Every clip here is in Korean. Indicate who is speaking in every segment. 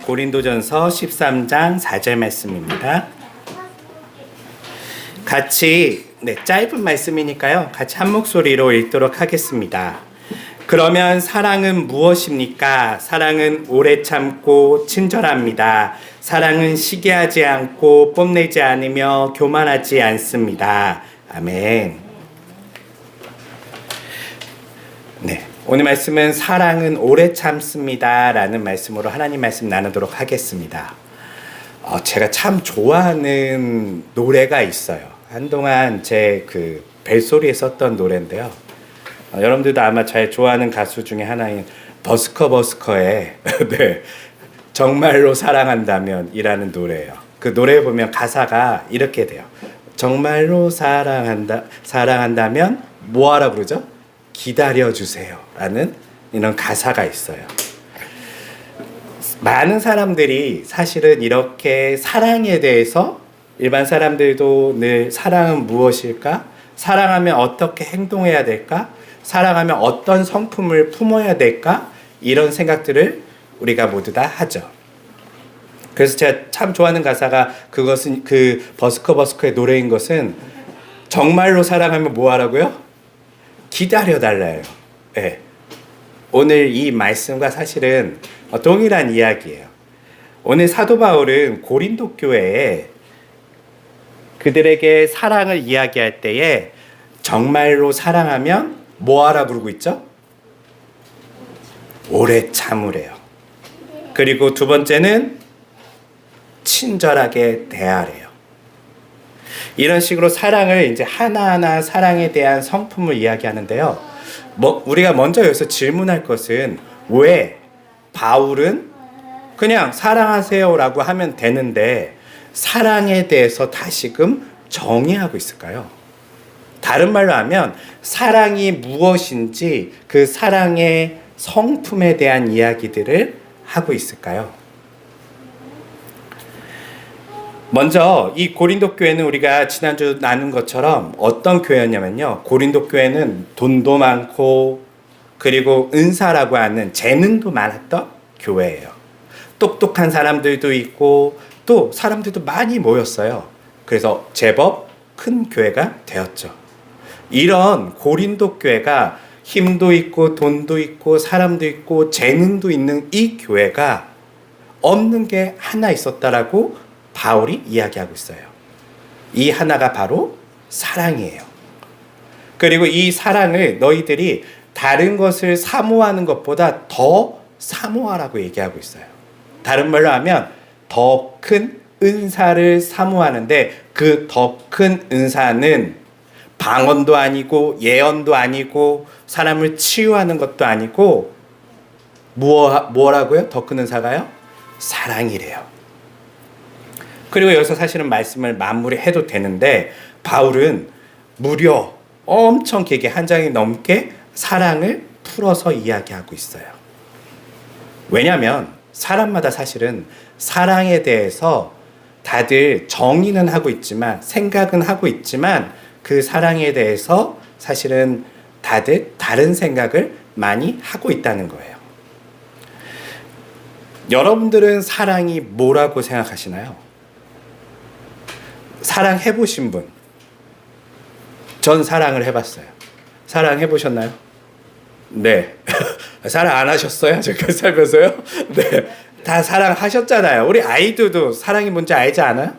Speaker 1: 고린도전서 13장 4절 말씀입니다. 같이 짧은 말씀이니까요. 같이 한 목소리로 읽도록 하겠습니다. 그러면 사랑은 무엇입니까? 사랑은 오래 참고 친절합니다. 사랑은 시기하지 않고 뽐내지 않으며 교만하지 않습니다. 아멘. 오늘 말씀은 사랑은 오래 참습니다 라는 말씀으로 하나님 말씀 나누도록 하겠습니다. 제가 참 좋아하는 노래가 있어요. 한동안 제 벨소리에 썼던 노래인데요. 여러분들도 아마 잘 좋아하는 가수 중에 하나인 버스커의 정말로 사랑한다면 이라는 노래예요. 그 노래에 보면 가사가 이렇게 돼요. 정말로 사랑한다면 뭐하라 그러죠? 기다려주세요 라는 이런 가사가 있어요. 많은 사람들이 사실은 이렇게 사랑에 대해서 일반 사람들도 늘 사랑은 무엇일까? 사랑하면 어떻게 행동해야 될까? 사랑하면 어떤 성품을 품어야 될까? 이런 생각들을 우리가 모두 다 하죠. 그래서 제가 참 좋아하는 가사가 그것은 버스커의 노래인 것은 정말로 사랑하면 뭐 하라고요? 기다려달라요. 네. 오늘 이 말씀과 사실은 동일한 이야기예요. 오늘 사도 바울은 고린도 교회에 그들에게 사랑을 이야기할 때에 정말로 사랑하면 뭐 하라 그러고 있죠? 오래 참으래요. 그리고 두 번째는 친절하게 대하래요. 이런 식으로 사랑을 이제 하나하나 사랑에 대한 성품을 이야기하는데요. 우리가 먼저 여기서 질문할 것은 왜 바울은 그냥 사랑하세요라고 하면 되는데 사랑에 대해서 다시금 정의하고 있을까요? 다른 말로 하면 사랑이 무엇인지 그 사랑의 성품에 대한 이야기들을 하고 있을까요? 먼저 이 고린도 교회는 우리가 지난주 나눈 것처럼 어떤 교회였냐면요. 고린도 교회는 돈도 많고 그리고 은사라고 하는 재능도 많았던 교회예요. 똑똑한 사람들도 있고 또 사람들도 많이 모였어요. 그래서 제법 큰 교회가 되었죠. 이런 고린도 교회가 힘도 있고 돈도 있고 사람도 있고 재능도 있는 이 교회가 없는 게 하나 있었다라고 바울이 이야기하고 있어요. 이 하나가 바로 사랑이에요. 그리고 이 사랑을 너희들이 다른 것을 사모하는 것보다 더 사모하라고 얘기하고 있어요. 다른 말로 하면 더 큰 은사를 사모하는데 그 더 큰 은사는 방언도 아니고 예언도 아니고 사람을 치유하는 것도 아니고 뭐라고요? 더 큰 은사가요? 사랑이래요. 그리고 여기서 사실은 말씀을 마무리해도 되는데 바울은 무려 엄청 길게 한 장이 넘게 사랑을 풀어서 이야기하고 있어요. 왜냐하면 사람마다 사실은 사랑에 대해서 다들 정의는 하고 있지만 생각은 하고 있지만 그 사랑에 대해서 사실은 다들 다른 생각을 많이 하고 있다는 거예요. 여러분들은 사랑이 뭐라고 생각하시나요? 사랑 해보신 분? 전 사랑을 해봤어요. 사랑 해보셨나요? 네. 사랑 안 하셨어요? 제가 살면서요? 네. 다 사랑하셨잖아요. 우리 아이들도 사랑이 뭔지 알지 않아요?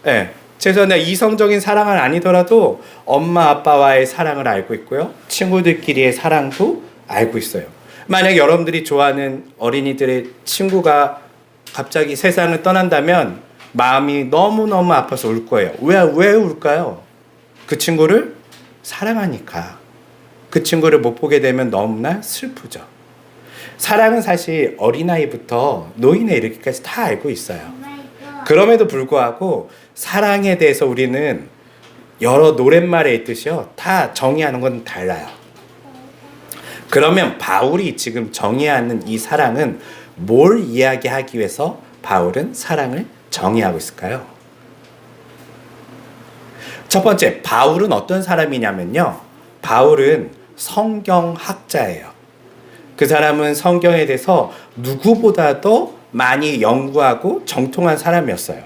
Speaker 1: 네. 최소한 이성적인 사랑은 아니더라도 엄마 아빠와의 사랑을 알고 있고요. 친구들끼리의 사랑도 알고 있어요. 만약 여러분들이 좋아하는 어린이들의 친구가 갑자기 세상을 떠난다면 마음이 너무너무 아파서 울 거예요. 왜 울까요? 그 친구를 사랑하니까. 그 친구를 못 보게 되면 너무나 슬프죠. 사랑은 사실 어린아이부터 노인에 이르기까지 다 알고 있어요. 그럼에도 불구하고 사랑에 대해서 우리는 여러 노랫말에 있듯이요. 다 정의하는 건 달라요. 그러면 바울이 지금 정의하는 이 사랑은 뭘 이야기하기 위해서 바울은 사랑을 정의하고 있을까요? 첫 번째, 바울은 어떤 사람이냐면요. 바울은 성경학자예요. 그 사람은 성경에 대해서 누구보다도 많이 연구하고 정통한 사람이었어요.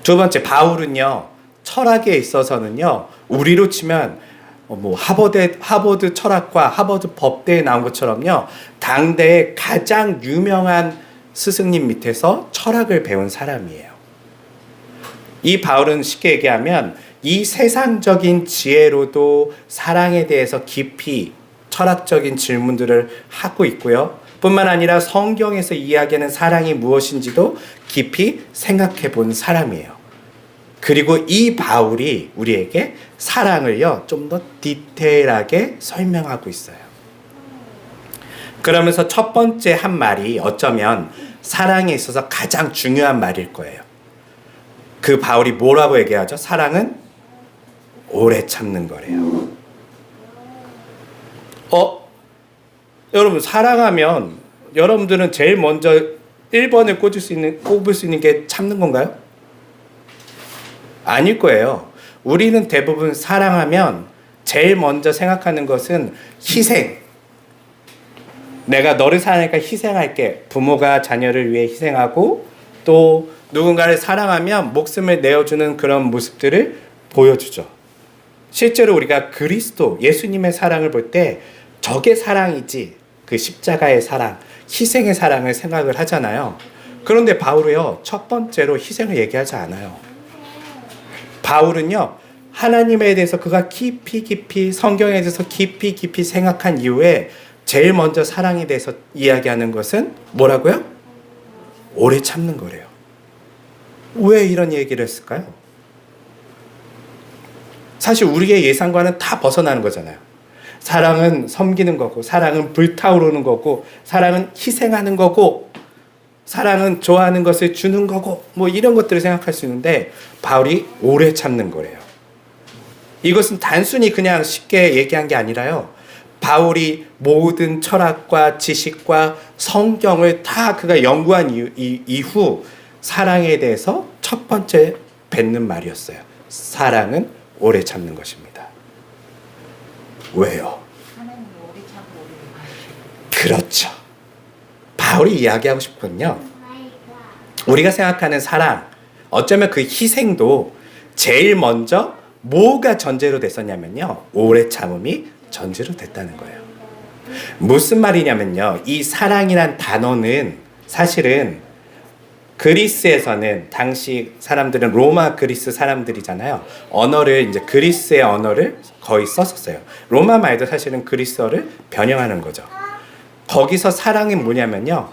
Speaker 1: 두 번째, 바울은요, 철학에 있어서는요, 우리로 치면 뭐 하버드 철학과 하버드 법대에 나온 것처럼요, 당대의 가장 유명한 스승님 밑에서 철학을 배운 사람이에요. 이 바울은 쉽게 얘기하면 이 세상적인 지혜로도 사랑에 대해서 깊이 철학적인 질문들을 하고 있고요. 뿐만 아니라 성경에서 이야기하는 사랑이 무엇인지도 깊이 생각해 본 사람이에요. 그리고 이 바울이 우리에게 사랑을요, 좀 더 디테일하게 설명하고 있어요. 그러면서 첫 번째 한 말이 어쩌면 사랑에 있어서 가장 중요한 말일 거예요. 그 바울이 뭐라고 얘기하죠? 사랑은 오래 참는 거래요. 여러분, 사랑하면 여러분들은 제일 먼저 1번을 꼽을 수 있는 게 참는 건가요? 아닐 거예요. 우리는 대부분 사랑하면 제일 먼저 생각하는 것은 희생. 내가 너를 사랑하니까 희생할게. 부모가 자녀를 위해 희생하고 또 누군가를 사랑하면 목숨을 내어주는 그런 모습들을 보여주죠. 실제로 우리가 그리스도, 예수님의 사랑을 볼 때 저게 사랑이지, 그 십자가의 사랑, 희생의 사랑을 생각을 하잖아요. 그런데 바울이요, 첫 번째로 희생을 얘기하지 않아요. 바울은요, 하나님에 대해서 그가 깊이 성경에 대해서 깊이 생각한 이후에 제일 먼저 사랑에 대해서 이야기하는 것은 뭐라고요? 오래 참는 거래요. 왜 이런 얘기를 했을까요? 사실 우리의 예상과는 다 벗어나는 거잖아요. 사랑은 섬기는 거고, 사랑은 불타오르는 거고, 사랑은 희생하는 거고, 사랑은 좋아하는 것을 주는 거고, 뭐 이런 것들을 생각할 수 있는데 바울이 오래 참는 거래요. 이것은 단순히 그냥 쉽게 얘기한 게 아니라요, 바울이 모든 철학과 지식과 성경을 다 그가 연구한 이후 사랑에 대해서 첫 번째 뱉는 말이었어요. 사랑은 오래 참는 것입니다. 왜요? 그렇죠. 바울이 이야기하고 싶군요. 우리가 생각하는 사랑, 어쩌면 그 희생도 제일 먼저 뭐가 전제로 됐었냐면요, 오래 참음이 전제로 됐다는 거예요. 무슨 말이냐면요, 이 사랑이란 단어는 사실은 그리스에서는 당시 사람들은 로마 그리스 사람들이잖아요. 언어를 이제 그리스의 언어를 거의 썼었어요. 로마 말도 사실은 그리스어를 변형하는 거죠. 거기서 사랑이 뭐냐면요,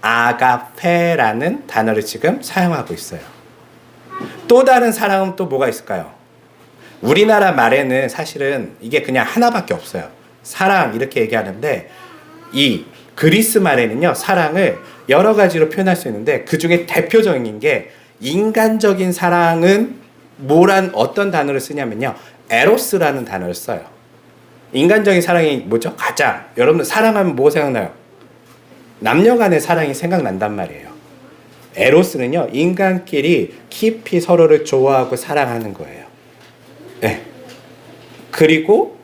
Speaker 1: 아가페라는 단어를 지금 사용하고 있어요. 또 다른 사랑은 또 뭐가 있을까요? 우리나라 말에는 사실은 이게 그냥 하나밖에 없어요. 사랑 이렇게 얘기하는데 이 그리스 말에는요, 사랑을 여러 가지로 표현할 수 있는데 그 중에 대표적인 게, 인간적인 사랑은 어떤 단어를 쓰냐면요, 에로스라는 단어를 써요. 인간적인 사랑이 뭐죠? 가장, 여러분들 사랑하면 뭐 생각나요? 남녀 간의 사랑이 생각난단 말이에요. 에로스는요, 인간끼리 깊이 서로를 좋아하고 사랑하는 거예요. 네. 그리고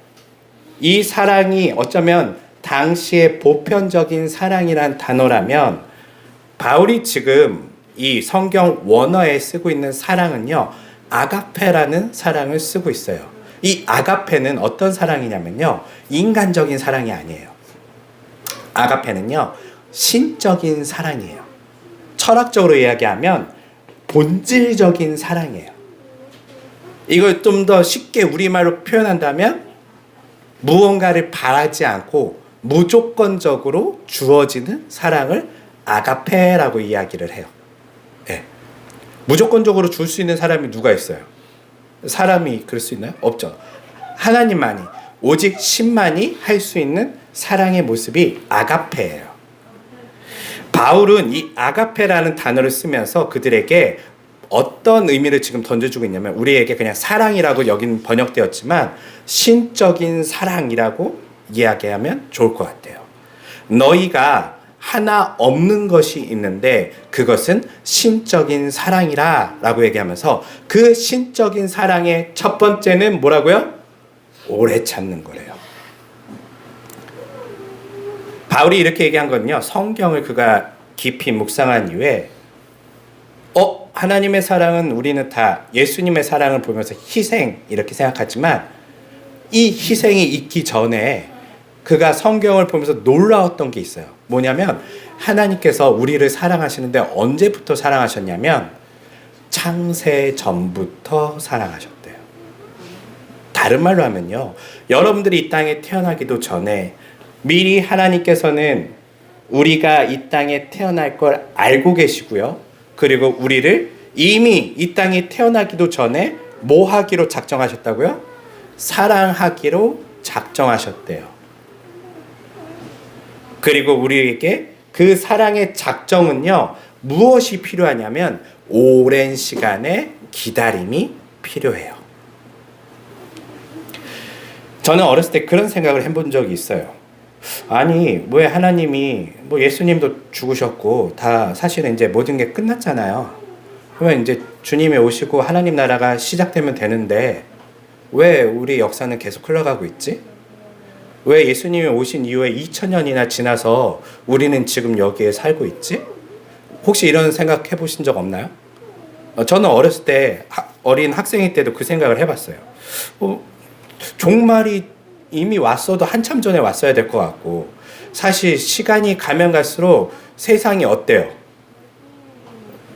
Speaker 1: 이 사랑이 어쩌면 당시의 보편적인 사랑이란 단어라면, 바울이 지금 이 성경 원어에 쓰고 있는 사랑은요, 아가페라는 사랑을 쓰고 있어요. 이 아가페는 어떤 사랑이냐면요, 인간적인 사랑이 아니에요. 아가페는요, 신적인 사랑이에요. 철학적으로 이야기하면 본질적인 사랑이에요. 이걸 좀 더 쉽게 우리말로 표현한다면 무언가를 바라지 않고 무조건적으로 주어지는 사랑을 아가페라고 이야기를 해요. 네. 무조건적으로 줄 수 있는 사람이 누가 있어요? 사람이 그럴 수 있나요? 없죠. 하나님만이, 오직 신만이 할 수 있는 사랑의 모습이 아가페예요. 바울은 이 아가페라는 단어를 쓰면서 그들에게 어떤 의미를 지금 던져주고 있냐면, 우리에게 그냥 사랑이라고 여긴 번역되었지만 신적인 사랑이라고 이야기하면 좋을 것 같아요. 너희가 하나 없는 것이 있는데 그것은 신적인 사랑이라 라고 얘기하면서, 그 신적인 사랑의 첫 번째는 뭐라고요? 오래 참는 거래요. 바울이 이렇게 얘기한 거는요, 성경을 그가 깊이 묵상한 이후에 하나님의 사랑은 우리는 다 예수님의 사랑을 보면서 희생 이렇게 생각하지만 이 희생이 있기 전에 그가 성경을 보면서 놀라웠던 게 있어요. 뭐냐면 하나님께서 우리를 사랑하시는데 언제부터 사랑하셨냐면 창세 전부터 사랑하셨대요. 다른 말로 하면요, 여러분들이 이 땅에 태어나기도 전에 미리 하나님께서는 우리가 이 땅에 태어날 걸 알고 계시고요. 그리고 우리를 이미 이 땅에 태어나기도 전에 뭐 하기로 작정하셨다고요? 사랑하기로 작정하셨대요. 그리고 우리에게 그 사랑의 작정은요, 무엇이 필요하냐면 오랜 시간의 기다림이 필요해요. 저는 어렸을 때 그런 생각을 해본 적이 있어요. 아니, 왜 하나님이 예수님도 죽으셨고 다 사실은 이제 모든 게 끝났잖아요. 그러면 이제 주님이 오시고 하나님 나라가 시작되면 되는데 왜 우리 역사는 계속 흘러가고 있지? 왜 예수님이 오신 이후에 2000년이나 지나서 우리는 지금 여기에 살고 있지? 혹시 이런 생각 해보신 적 없나요? 저는 어렸을 때 어린 학생일 때도 그 생각을 해봤어요. 종말이 이미 왔어도 한참 전에 왔어야 될 것 같고, 사실 시간이 가면 갈수록 세상이 어때요?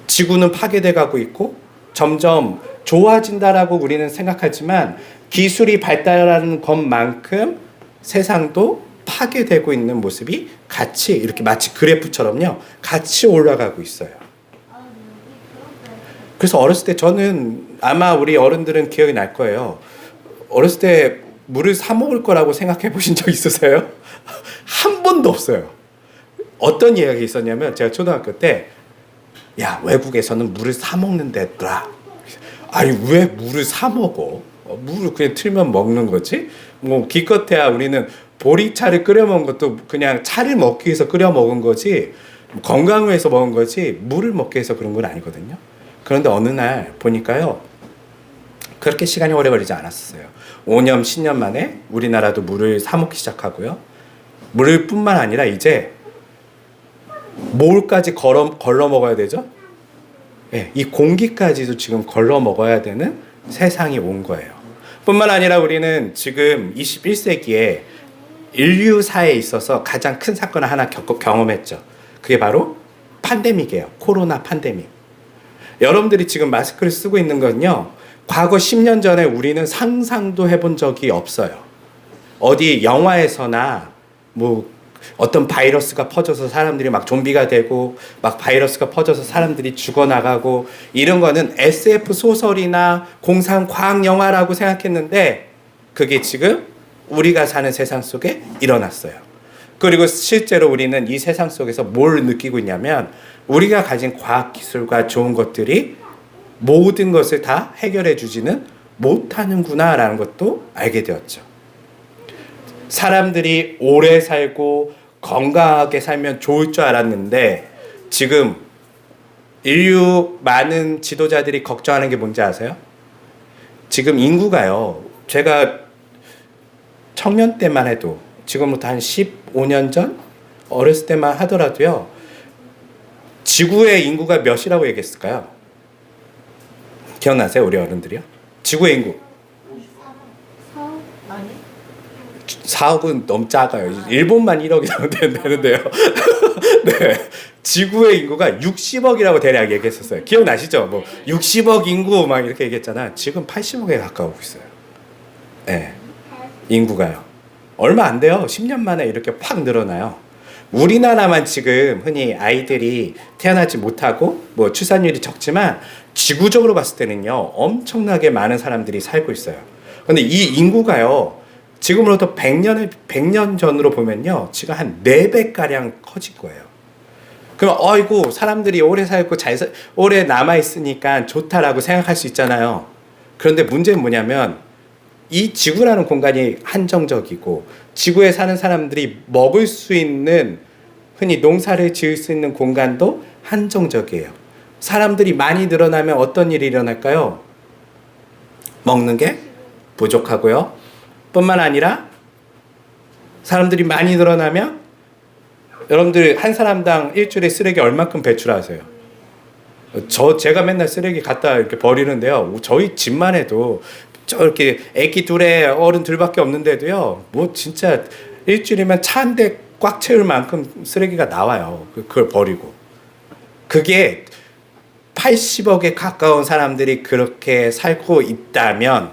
Speaker 1: 지구는 파괴돼 가고 있고 점점 좋아진다라고 우리는 생각하지만 기술이 발달하는 것만큼 세상도 파괴되고 있는 모습이 같이 이렇게 마치 그래프처럼요, 같이 올라가고 있어요. 그래서 어렸을 때 저는, 아마 우리 어른들은 기억이 날 거예요. 어렸을 때 물을 사 먹을 거라고 생각해 보신 적 있으세요? 한 번도 없어요. 어떤 이야기 있었냐면, 제가 초등학교 때, 야, 외국에서는 물을 사 먹는데더라. 아니, 왜 물을 사 먹어? 물을 그냥 틀면 먹는 거지? 기껏해야 우리는 보리차를 끓여 먹은 것도 그냥 차를 먹기 위해서 끓여 먹은 거지, 건강을 위해서 먹은 거지, 물을 먹기 위해서 그런 건 아니거든요. 그런데 어느 날 보니까요, 그렇게 시간이 오래 걸리지 않았어요. 5년, 10년 만에 우리나라도 물을 사 먹기 시작하고요. 물을 뿐만 아니라 이제 뭘까지 걸러 먹어야 되죠? 네, 이 공기까지도 지금 걸러 먹어야 되는 세상이 온 거예요. 뿐만 아니라 우리는 지금 21세기에 인류사에 있어서 가장 큰 사건을 하나 경험했죠. 그게 바로 팬데믹이에요. 코로나 팬데믹. 여러분들이 지금 마스크를 쓰고 있는 건요, 과거 10년 전에 우리는 상상도 해본 적이 없어요. 어디 영화에서나 어떤 바이러스가 퍼져서 사람들이 막 좀비가 되고 막 바이러스가 퍼져서 사람들이 죽어나가고 이런 거는 SF 소설이나 공상 과학 영화라고 생각했는데 그게 지금 우리가 사는 세상 속에 일어났어요. 그리고 실제로 우리는 이 세상 속에서 뭘 느끼고 있냐면 우리가 가진 과학 기술과 좋은 것들이 모든 것을 다 해결해 주지는 못하는구나 라는 것도 알게 되었죠. 사람들이 오래 살고 건강하게 살면 좋을 줄 알았는데 지금 인류 많은 지도자들이 걱정하는 게 뭔지 아세요? 지금 인구가요, 제가 청년 때만 해도, 지금부터 한 15년 전 어렸을 때만 하더라도요, 지구의 인구가 몇이라고 얘기했을까요? 기억나세요? 우리 어른들이요? 지구의 인구 4억은 너무 작아요. 일본만 1억이 되는데요. 네, 지구의 인구가 60억이라고 대략 얘기했었어요. 기억나시죠? 60억 인구 막 이렇게 얘기했잖아. 지금 80억에 가까우고 있어요. 네, 인구가요. 얼마 안 돼요. 10년 만에 이렇게 확 늘어나요. 우리나라만 지금 흔히 아이들이 태어나지 못하고 출산율이 적지만 지구적으로 봤을 때는요, 엄청나게 많은 사람들이 살고 있어요. 근데 이 인구가요, 지금으로부터 100년 전으로 보면요, 지금 한 4배가량 커질 거예요. 그럼 어이구, 사람들이 오래 살고 오래 남아있으니까 좋다라고 생각할 수 있잖아요. 그런데 문제는 뭐냐면 이 지구라는 공간이 한정적이고 지구에 사는 사람들이 먹을 수 있는, 흔히 농사를 지을 수 있는 공간도 한정적이에요. 사람들이 많이 늘어나면 어떤 일이 일어날까요? 먹는 게 부족하고요. 뿐만 아니라 사람들이 많이 늘어나면 여러분들 한 사람당 일주일에 쓰레기 얼마큼 배출하세요? 제가 맨날 쓰레기 갖다 이렇게 버리는데요. 저희 집만 해도 저렇게 애기 둘에 어른 둘밖에 없는데도요. 뭐 진짜 일주일이면 차 한 대 꽉 채울 만큼 쓰레기가 나와요. 그걸 버리고. 그게 80억에 가까운 사람들이 그렇게 살고 있다면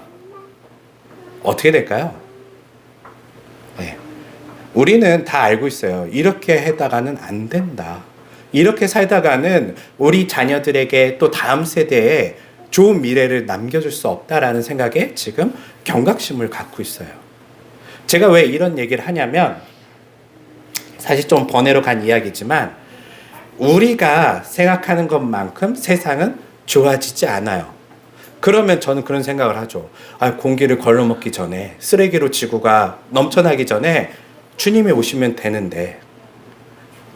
Speaker 1: 어떻게 될까요? 네. 우리는 다 알고 있어요. 이렇게 해다가는 안 된다. 이렇게 살다가는 우리 자녀들에게 또 다음 세대에 좋은 미래를 남겨줄 수 없다라는 생각에 지금 경각심을 갖고 있어요. 제가 왜 이런 얘기를 하냐면 사실 좀 번외로 간 이야기지만 우리가 생각하는 것만큼 세상은 좋아지지 않아요. 그러면 저는 그런 생각을 하죠. 공기를 걸러먹기 전에 쓰레기로 지구가 넘쳐나기 전에 주님이 오시면 되는데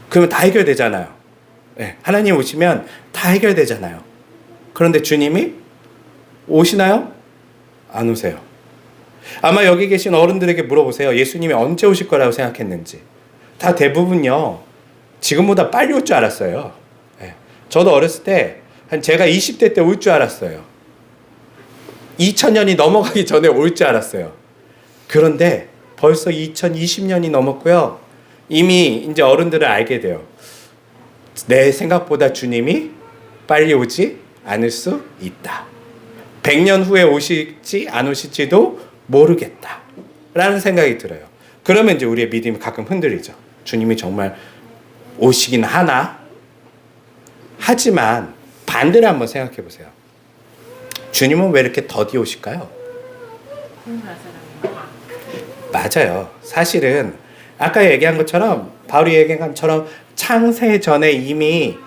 Speaker 1: 그러면 다 해결되잖아요. 네, 하나님 오시면 다 해결되잖아요. 그런데 주님이 오시나요? 안 오세요. 아마 여기 계신 어른들에게 물어보세요. 예수님이 언제 오실 거라고 생각했는지. 다 대부분요. 지금보다 빨리 올 줄 알았어요. 네. 저도 어렸을 때 제가 20대 때 올 줄 알았어요. 2000년이 넘어가기 전에 올 줄 알았어요. 그런데 벌써 2020년이 넘었고요. 이미 이제 어른들을 알게 돼요. 내 생각보다 주님이 빨리 오지 않을 수 있다. 100년 후에 오실지 안 오실지도 모르겠다. 라는 생각이 들어요. 그러면 이제 우리의 믿음이 가끔 흔들리죠. 주님이 정말 오시긴 하나? 하지만 반대로 한번 생각해 보세요. 주님은 왜 이렇게 더디 오실까요? 맞아요. 사실은 아까 얘기한 것처럼 바울이 얘기한 것처럼 창세 전에 이미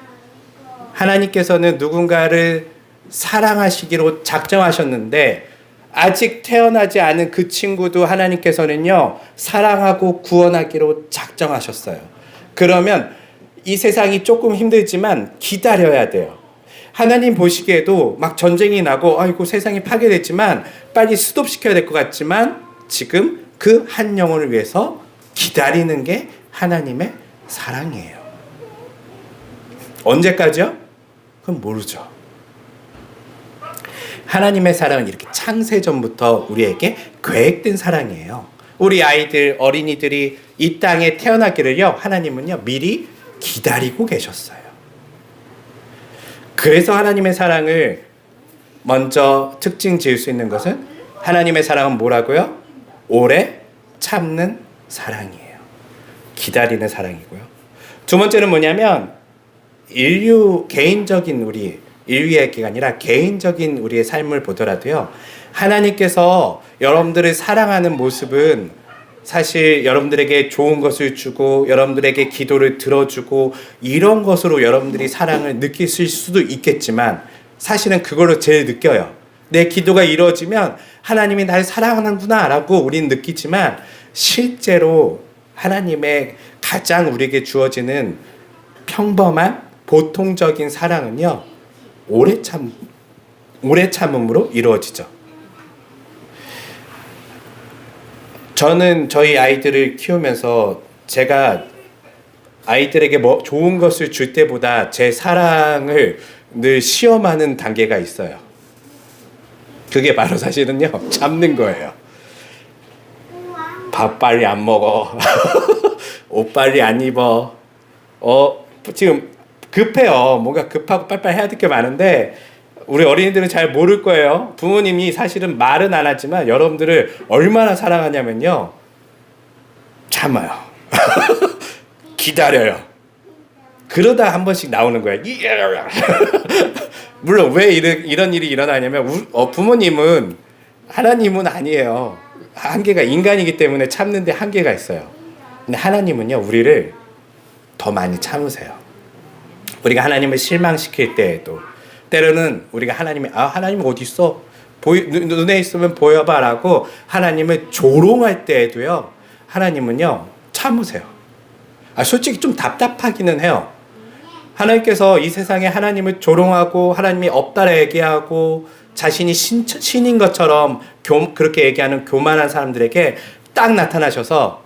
Speaker 1: 하나님께서는 누군가를 사랑하시기로 작정하셨는데 아직 태어나지 않은 그 친구도 하나님께서는요 사랑하고 구원하기로 작정하셨어요. 그러면 이 세상이 조금 힘들지만 기다려야 돼요. 하나님 보시기에도 막 전쟁이 나고 아이고 세상이 파괴됐지만 빨리 스톱시켜야 될 것 같지만 지금 그 한 영혼을 위해서 기다리는 게 하나님의 사랑이에요. 언제까지요? 그건 모르죠. 하나님의 사랑은 이렇게 창세전부터 우리에게 계획된 사랑이에요. 우리 아이들, 어린이들이 이 땅에 태어나기를요, 하나님은요, 미리 기다리고 계셨어요. 그래서 하나님의 사랑을 먼저 특징 지을 수 있는 것은 하나님의 사랑은 뭐라고요? 오래 참는 사랑이에요. 기다리는 사랑이고요. 두 번째는 뭐냐면 개인적인 인류의 얘기가 아니라 개인적인 우리의 삶을 보더라도요. 하나님께서 여러분들을 사랑하는 모습은 사실 여러분들에게 좋은 것을 주고 여러분들에게 기도를 들어주고 이런 것으로 여러분들이 사랑을 느끼실 수도 있겠지만 사실은 그걸로 제일 느껴요. 내 기도가 이루어지면 하나님이 날 사랑하는구나 라고 우리는 느끼지만 실제로 하나님의 가장 우리에게 주어지는 평범한 보통적인 사랑은요 오래 참음으로 이루어지죠. 저는 저희 아이들을 키우면서 제가 아이들에게 좋은 것을 줄 때보다 제 사랑을 늘 시험하는 단계가 있어요. 그게 바로 사실은요 참는 거예요. 밥 빨리 안 먹어. 옷 빨리 안 입어. 지금 급해요. 뭔가 급하고 빨리빨리 해야 될 게 많은데 우리 어린이들은 잘 모를 거예요. 부모님이 사실은 말은 안 하지만 여러분들을 얼마나 사랑하냐면요. 참아요. 기다려요. 그러다 한 번씩 나오는 거예요. 물론 왜 이런 일이 일어나냐면 부모님은 하나님은 아니에요. 한계가 인간이기 때문에 참는데 한계가 있어요. 근데 하나님은요 우리를 더 많이 참으세요. 우리가 하나님을 실망시킬 때에도 때로는 우리가 하나님 어디 있어? 눈에 있으면 보여봐라고 하나님을 조롱할 때에도요 하나님은요 참으세요. 솔직히 좀 답답하기는 해요. 하나님께서 이 세상에 하나님을 조롱하고 하나님이 없다라 얘기하고 자신이 신인 것처럼 그렇게 얘기하는 교만한 사람들에게 딱 나타나셔서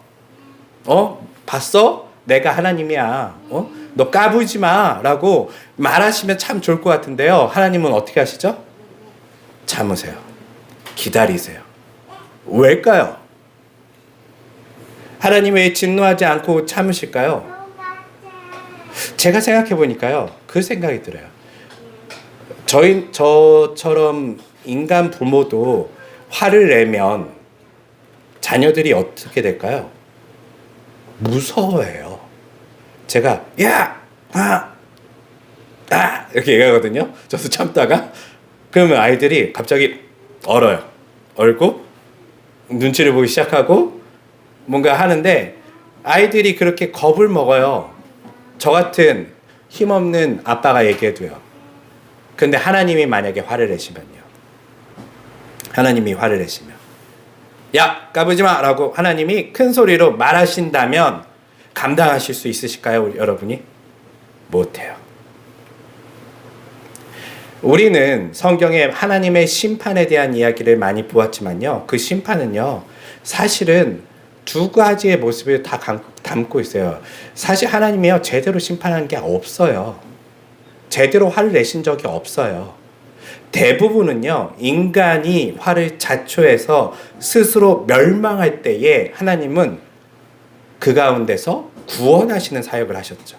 Speaker 1: 봤어? 내가 하나님이야. 너 까부지 마. 라고 말하시면 참 좋을 것 같은데요. 하나님은 어떻게 하시죠? 참으세요. 기다리세요. 왜일까요? 하나님 왜 진노하지 않고 참으실까요? 제가 생각해 보니까요. 그 생각이 들어요. 저처럼 인간 부모도 화를 내면 자녀들이 어떻게 될까요? 무서워해요. 제가 야! 아! 이렇게 얘기하거든요. 저도 참다가 그러면 아이들이 갑자기 얼어요. 얼고 눈치를 보기 시작하고 뭔가 하는데 아이들이 그렇게 겁을 먹어요. 저 같은 힘없는 아빠가 얘기해도요. 근데 하나님이 만약에 화를 내시면요. 하나님이 화를 내시면 야 까부지 마 라고 하나님이 큰 소리로 말하신다면 감당하실 수 있으실까요? 여러분이? 못해요. 우리는 성경에 하나님의 심판에 대한 이야기를 많이 보았지만요. 그 심판은요. 사실은 두 가지의 모습을 다 담고 있어요. 사실 하나님이요. 제대로 심판한 게 없어요. 제대로 화를 내신 적이 없어요. 대부분은요. 인간이 화를 자초해서 스스로 멸망할 때에 하나님은 그 가운데서 구원하시는 사역을 하셨죠.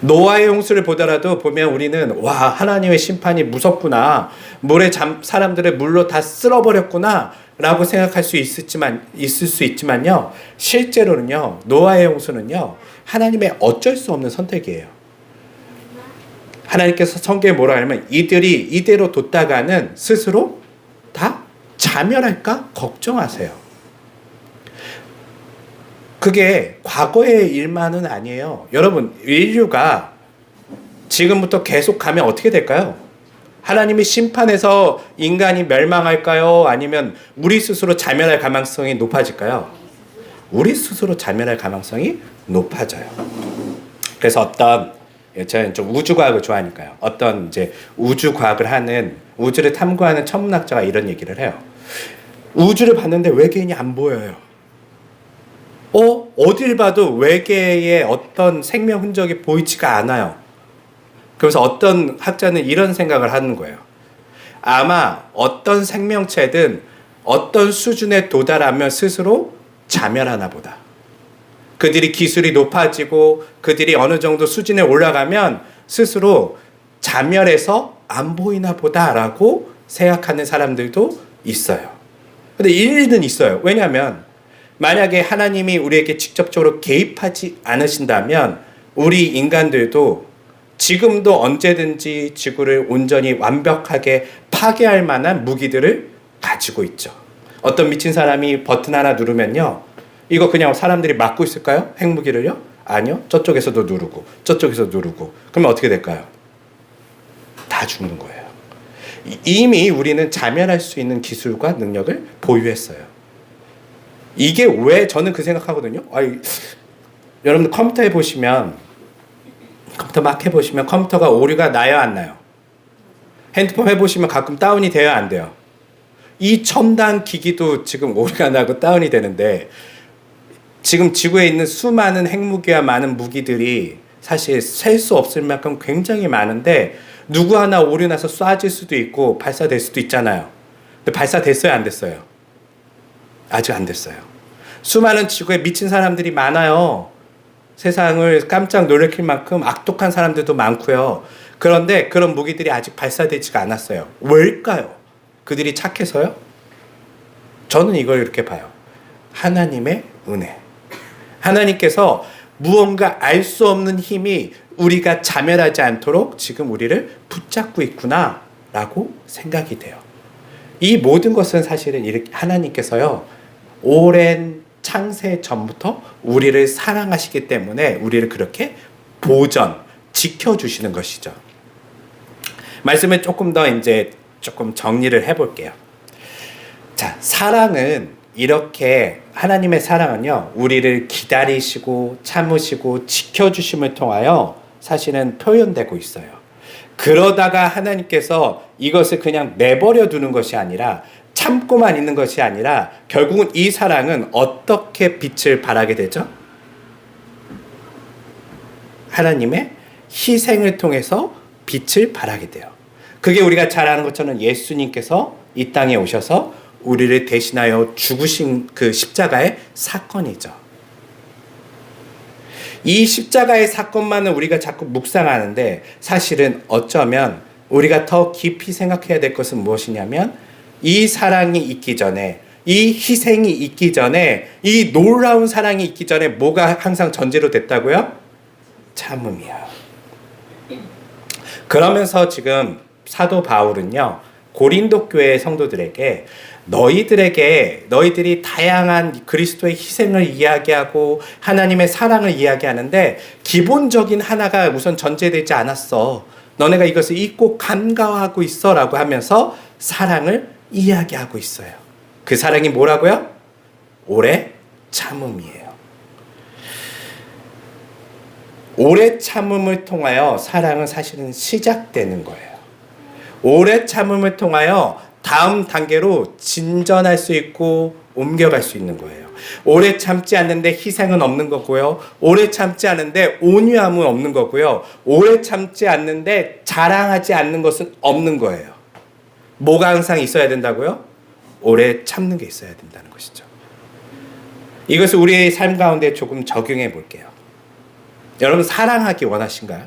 Speaker 1: 노아의 홍수를 보더라도 보면 우리는 와 하나님의 심판이 무섭구나. 물에 사람들을 물로 다 쓸어버렸구나 라고 생각할 수 있을 수 있지만요. 실제로는요. 노아의 홍수는요. 하나님의 어쩔 수 없는 선택이에요. 하나님께서 성경에 뭐라 하냐면 이들이 이대로 뒀다가는 스스로 다 자멸할까 걱정하세요. 그게 과거의 일만은 아니에요. 여러분 인류가 지금부터 계속 가면 어떻게 될까요? 하나님이 심판해서 인간이 멸망할까요? 아니면 우리 스스로 자멸할 가능성이 높아질까요? 우리 스스로 자멸할 가능성이 높아져요. 그래서 저는 좀 우주과학을 좋아하니까요. 어떤 이제 우주과학을 하는 우주를 탐구하는 천문학자가 이런 얘기를 해요. 우주를 봤는데 외계인이 안 보여요. 어딜 봐도 외계의 어떤 생명 흔적이 보이지가 않아요. 그래서 어떤 학자는 이런 생각을 하는 거예요. 아마 어떤 생명체든 어떤 수준에 도달하면 스스로 자멸하나 보다. 그들이 기술이 높아지고 그들이 어느 정도 수준에 올라가면 스스로 자멸해서 안 보이나 보다라고 생각하는 사람들도 있어요. 근데 일리는 있어요. 왜냐하면 만약에 하나님이 우리에게 직접적으로 개입하지 않으신다면 우리 인간들도 지금도 언제든지 지구를 온전히 완벽하게 파괴할 만한 무기들을 가지고 있죠. 어떤 미친 사람이 버튼 하나 누르면요. 이거 그냥 사람들이 막고 있을까요? 핵무기를요? 아니요. 저쪽에서도 누르고 저쪽에서 누르고 그러면 어떻게 될까요? 다 죽는 거예요. 이미 우리는 자멸할 수 있는 기술과 능력을 보유했어요. 이게 왜 저는 그 생각하거든요. 여러분들 컴퓨터 해보시면 컴퓨터 막 해보시면 컴퓨터가 오류가 나요 안 나요? 핸드폰 해보시면 가끔 다운이 돼요 안 돼요? 이 첨단 기기도 지금 오류가 나고 다운이 되는데 지금 지구에 있는 수많은 핵무기와 많은 무기들이 사실 셀 수 없을 만큼 굉장히 많은데 누구 하나 오류 나서 쏴질 수도 있고 발사될 수도 있잖아요. 근데 발사됐어요 안 됐어요? 아직 안 됐어요. 수많은 지구에 미친 사람들이 많아요. 세상을 깜짝 놀래킬 만큼 악독한 사람들도 많고요. 그런데 그런 무기들이 아직 발사되지가 않았어요. 왜일까요? 그들이 착해서요? 저는 이걸 이렇게 봐요. 하나님의 은혜. 하나님께서 무언가 알 수 없는 힘이 우리가 자멸하지 않도록 지금 우리를 붙잡고 있구나 라고 생각이 돼요. 이 모든 것은 사실은 이렇게 하나님께서요. 오랜 창세 전부터 우리를 사랑하시기 때문에 우리를 그렇게 지켜주시는 것이죠. 말씀을 조금 더 조금 정리를 해볼게요. 자, 사랑은 이렇게 하나님의 사랑은요, 우리를 기다리시고 참으시고 지켜주심을 통하여 사실은 표현되고 있어요. 그러다가 하나님께서 이것을 그냥 내버려 두는 것이 아니라 참고만 있는 것이 아니라 결국은 이 사랑은 어떻게 빛을 발하게 되죠? 하나님의 희생을 통해서 빛을 발하게 돼요. 그게 우리가 잘 아는 것처럼 예수님께서 이 땅에 오셔서 우리를 대신하여 죽으신 그 십자가의 사건이죠. 이 십자가의 사건만은 우리가 자꾸 묵상하는데 사실은 어쩌면 우리가 더 깊이 생각해야 될 것은 무엇이냐면 이 사랑이 있기 전에, 이 희생이 있기 전에, 이 놀라운 사랑이 있기 전에 뭐가 항상 전제로 됐다고요? 참음이야. 그러면서 지금 사도 바울은요, 고린도 교회 성도들에게 너희들이 다양한 그리스도의 희생을 이야기하고 하나님의 사랑을 이야기하는데 기본적인 하나가 우선 전제되지 않았어. 너네가 이것을 잊고 간과하고 있어 라고 하면서 사랑을 이야기하고 있어요. 그 사랑이 뭐라고요? 오래 참음이에요. 오래 참음을 통하여 사랑은 사실은 시작되는 거예요. 오래 참음을 통하여 다음 단계로 진전할 수 있고 옮겨갈 수 있는 거예요. 오래 참지 않는데 희생은 없는 거고요. 오래 참지 않는데 온유함은 없는 거고요. 오래 참지 않는데 자랑하지 않는 것은 없는 거예요. 뭐가 항상 있어야 된다고요? 오래 참는 게 있어야 된다는 것이죠. 이것을 우리의 삶 가운데 조금 적용해 볼게요. 여러분 사랑하기 원하신가요?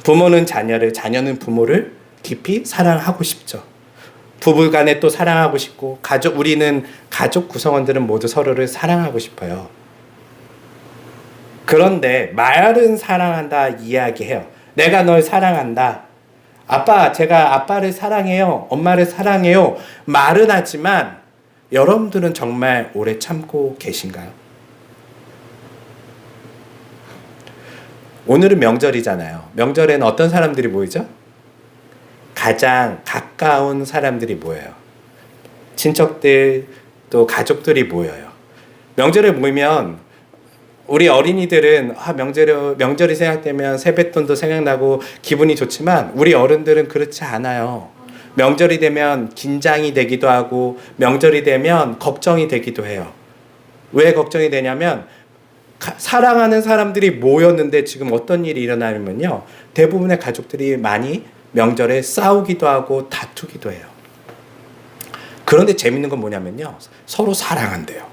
Speaker 1: 부모는 자녀를, 자녀는 부모를 깊이 사랑하고 싶죠. 부부간에 또 사랑하고 싶고, 우리는 가족 구성원들은 모두 서로를 사랑하고 싶어요. 그런데 말은 사랑한다 이야기해요. 내가 널 사랑한다. 아빠, 제가 아빠를 사랑해요. 엄마를 사랑해요. 말은 하지만 여러분들은 정말 오래 참고 계신가요? 오늘은 명절이잖아요. 명절에는 어떤 사람들이 모이죠? 가장 가까운 사람들이 모여요. 친척들 또 가족들이 모여요. 명절에 모이면 우리 어린이들은 명절이 생각되면 세뱃돈도 생각나고 기분이 좋지만 우리 어른들은 그렇지 않아요. 명절이 되면 긴장이 되기도 하고 명절이 되면 걱정이 되기도 해요. 왜 걱정이 되냐면 사랑하는 사람들이 모였는데 지금 어떤 일이 일어나면요, 대부분의 가족들이 많이 명절에 싸우기도 하고 다투기도 해요. 그런데 재밌는 건 뭐냐면요, 서로 사랑한대요.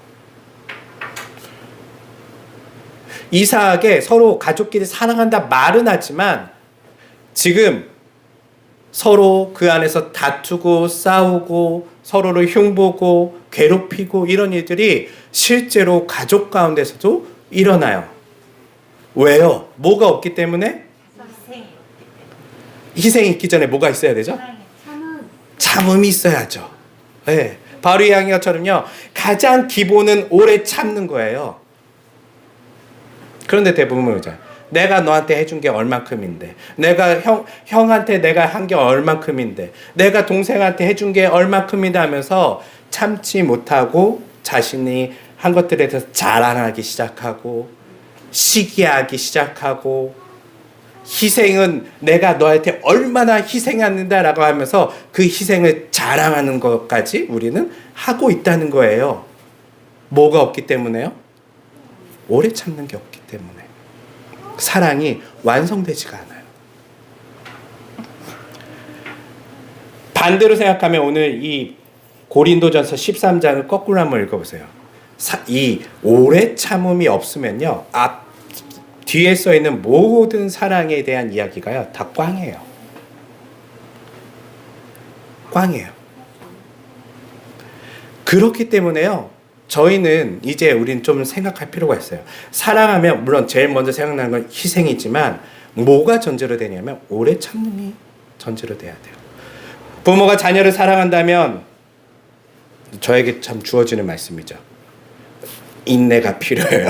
Speaker 1: 이상하게 서로 가족끼리 사랑한다 말은 하지만 지금 서로 그 안에서 다투고 싸우고 서로를 흉보고 괴롭히고 이런 일들이 실제로 가족 가운데서도 일어나요. 왜요? 뭐가 없기 때문에? 희생이 있기 전에 뭐가 있어야 되죠? 참음이 있어야죠. 네. 바로 이 이야기처럼요, 가장 기본은 오래 참는 거예요. 그런데 대부분 그러죠. 내가 너한테 해준 게 얼만큼인데, 내가 형한테 내가 한 게 얼만큼인데, 내가 동생한테 해준 게 얼만큼인데 하면서 참지 못하고 자신이 한 것들에 대해서 자랑하기 시작하고 시기하기 시작하고 희생은 내가 너한테 얼마나 희생했는다라고 하면서 그 희생을 자랑하는 것까지 우리는 하고 있다는 거예요. 뭐가 없기 때문에요? 오래 참는 게 없기 때문에. 사랑이 완성되지가 않아요. 반대로 생각하면 오늘 이 고린도전서 13장을 거꾸로 한번 읽어보세요. 이 오래 참음이 없으면요, 뒤에 써 있는 모든 사랑에 대한 이야기가요, 다 꽝이에요. 꽝이에요. 그렇기 때문에요, 저희는 이제 우린 좀 생각할 필요가 있어요. 사랑하면 물론 제일 먼저 생각나는 건 희생이지만 뭐가 전제로 되냐면 오래 참음이 전제로 돼야 돼요. 부모가 자녀를 사랑한다면 저에게 참 주어지는 말씀이죠. 인내가 필요해요.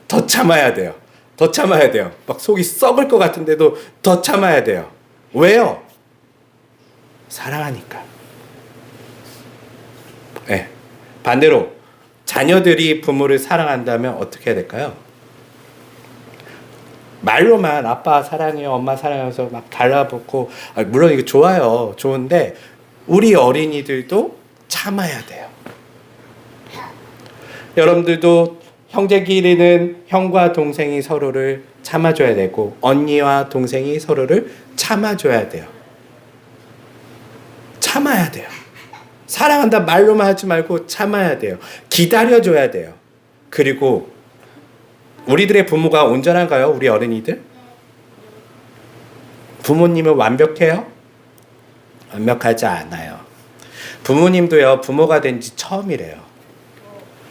Speaker 1: 더 참아야 돼요. 더 참아야 돼요. 막 속이 썩을 것 같은데도 더 참아야 돼요. 왜요? 사랑하니까. 네. 반대로 자녀들이 부모를 사랑한다면 어떻게 해야 될까요? 말로만 아빠 사랑해요, 엄마 사랑해서 막 달라붙고, 물론 이거 좋아요. 좋은데 우리 어린이들도 참아야 돼요. 여러분들도 형제끼리는 형과 동생이 서로를 참아줘야 되고 언니와 동생이 서로를 참아줘야 돼요. 참아야 돼요. 사랑한다 말로만 하지 말고 참아야 돼요. 기다려줘야 돼요. 그리고 우리들의 부모가 온전한가요? 우리 어린이들? 부모님은 완벽해요? 완벽하지 않아요. 부모님도요, 부모가 된 지 처음이래요.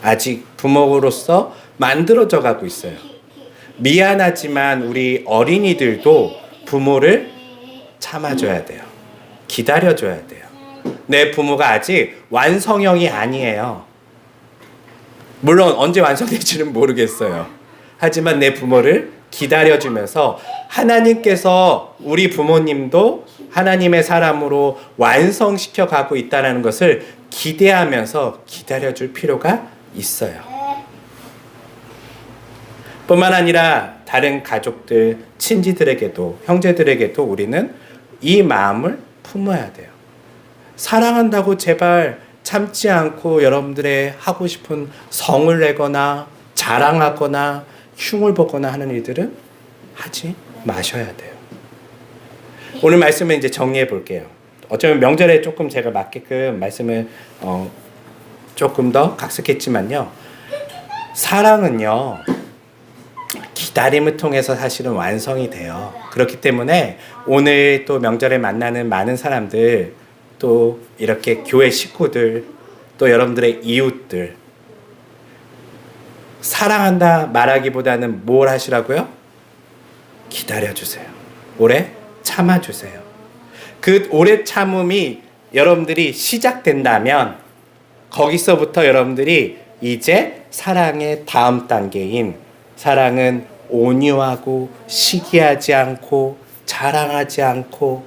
Speaker 1: 아직 부모로서 만들어져 가고 있어요. 미안하지만 우리 어린이들도 부모를 참아줘야 돼요. 기다려줘야 돼요. 내 부모가 아직 완성형이 아니에요. 물론 언제 완성될지는 모르겠어요. 하지만 내 부모를 기다려주면서 하나님께서 우리 부모님도 하나님의 사람으로 완성시켜 가고 있다는 것을 기대하면서 기다려줄 필요가 있어요. 뿐만 아니라 다른 가족들, 친지들에게도, 형제들에게도 우리는 이 마음을 품어야 돼요. 사랑한다고 제발 참지 않고 여러분들의 하고 싶은 성을 내거나 자랑하거나 흉을 보거나 하는 일들은 하지 마셔야 돼요. 오늘 말씀을 이제 정리해 볼게요. 어쩌면 명절에 조금 제가 맞게끔 말씀을 조금 더 각색했지만요. 사랑은요, 기다림을 통해서 사실은 완성이 돼요. 그렇기 때문에 오늘 또 명절에 만나는 많은 사람들, 또 이렇게 교회 식구들, 또 여러분들의 이웃들, 사랑한다 말하기보다는 뭘 하시라고요? 기다려주세요. 오래 참아주세요. 그 오래 참음이 여러분들이 시작된다면 거기서부터 여러분들이 이제 사랑의 다음 단계인, 사랑은 온유하고 시기하지 않고 자랑하지 않고,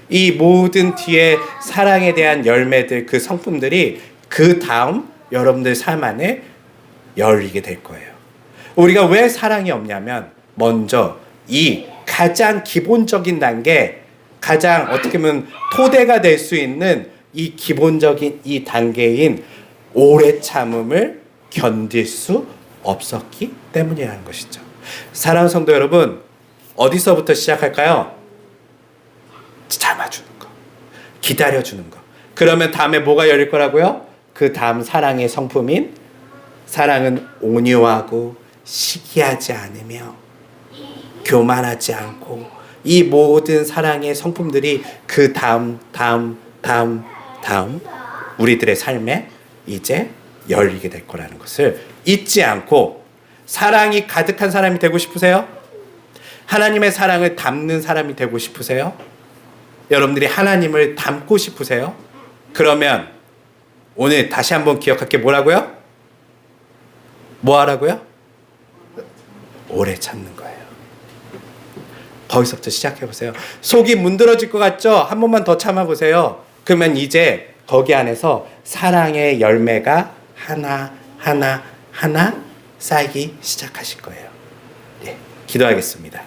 Speaker 1: 이 모든 뒤에 사랑에 대한 열매들, 그 성품들이 그 다음 여러분들 삶 안에 열리게 될 거예요. 우리가 왜 사랑이 없냐면 먼저 이 가장 기본적인 단계, 가장 어떻게 보면 토대가 될 수 있는 이 기본적인 이 단계인 오래 참음을 견딜 수 없었기 때문이라는 것이죠. 사랑하는 성도 여러분, 어디서부터 시작할까요? 참아주는 거, 기다려주는 거. 그러면 다음에 뭐가 열릴 거라고요? 그 다음 사랑의 성품인, 사랑은 온유하고 시기하지 않으며 교만하지 않고, 이 모든 사랑의 성품들이 그 다음 우리들의 삶에 이제 열리게 될 거라는 것을 잊지 않고, 사랑이 가득한 사람이 되고 싶으세요? 하나님의 사랑을 담는 사람이 되고 싶으세요? 여러분들이 하나님을 담고 싶으세요? 그러면 오늘 다시 한번 기억할 게 뭐라고요? 뭐 하라고요? 오래 참는 거예요. 거기서부터 시작해보세요. 속이 문드러질 것 같죠? 한 번만 더 참아보세요. 그러면 이제 거기 안에서 사랑의 열매가 하나 쌓이기 시작하실 거예요. 예, 기도하겠습니다.